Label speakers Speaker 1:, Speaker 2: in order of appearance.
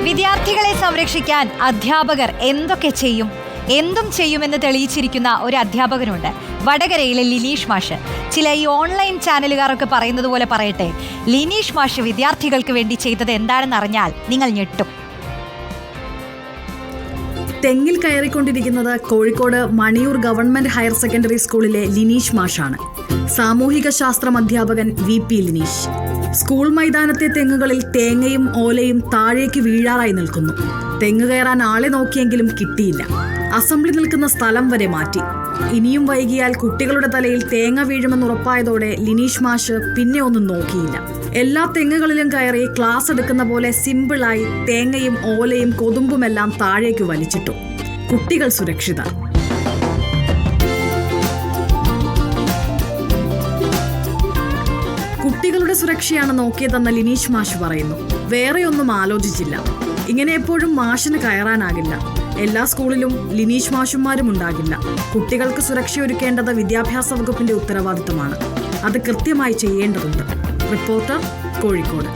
Speaker 1: വിദ്യാർത്ഥികളെ സംരക്ഷിക്കാൻ അധ്യാപകർ എന്തൊക്കെ ചെയ്യും? എന്തും ചെയ്യുമെന്ന് തെളിയിച്ചിരിക്കുന്ന ഒരു അധ്യാപകനുണ്ട്, വടകരയിലെ ലിനീഷ് മാഷ്. ചില ഈ ഓൺലൈൻ ചാനലുകാരൊക്കെ പറയുന്നത് പോലെ പറയട്ടെ, ലിനീഷ് മാഷ് വിദ്യാർത്ഥികൾക്ക് വേണ്ടി ചെയ്തത് എന്താണെന്ന് അറിഞ്ഞാൽ നിങ്ങൾ ഞെട്ടും.
Speaker 2: തെങ്ങിൽ കയറിക്കൊണ്ടിരിക്കുന്നത് Kozhikode Maniyur government higher secondary സ്കൂളിലെ ലിനീഷ് മാഷാണ്. സാമൂഹിക ശാസ്ത്രം അധ്യാപകൻ VP ലിനീഷ്. സ്കൂൾ മൈതാനത്തെ തെങ്ങുകളിൽ തേങ്ങയും ഓലയും താഴേക്ക് വീഴാറായി നിൽക്കുന്നു. തെങ്ങ് കയറാൻ ആളെ നോക്കിയെങ്കിലും കിട്ടിയില്ല. അസംബ്ലി നിൽക്കുന്ന സ്ഥലം വരെ മാറ്റി. ഇനിയും വൈകിയാൽ കുട്ടികളുടെ തലയിൽ തേങ്ങ വീഴുമെന്ന് ഉറപ്പായതോടെ ലിനീഷ് മാഷ് പിന്നെ ഒന്നും നോക്കിയില്ല. എല്ലാ തെങ്ങുകളിലും കയറി ക്ലാസ് എടുക്കുന്ന പോലെ സിമ്പിളായി തേങ്ങയും ഓലയും കൊതുമ്പുമെല്ലാം താഴേക്ക് വലിച്ചിട്ടു. കുട്ടികൾ സുരക്ഷിതർ. കുട്ടികളുടെ സുരക്ഷയാണ് നോക്കിയതെന്ന് ലിനീഷ് മാഷ് പറയുന്നു. വേറെയൊന്നും ആലോചിച്ചില്ല. ഇങ്ങനെ എപ്പോഴും മാഷിന് കയറാനാകില്ല. എല്ലാ സ്കൂളിലും ലിനീഷ് മാഷുമാരും ഉണ്ടാകില്ല. കുട്ടികൾക്ക് സുരക്ഷയൊരുക്കേണ്ടത് വിദ്യാഭ്യാസ വകുപ്പിന്റെ ഉത്തരവാദിത്തമാണ്. അത് കൃത്യമായി ചെയ്യേണ്ടതുണ്ട്. റിപ്പോർട്ടർ, കോഴിക്കോട്.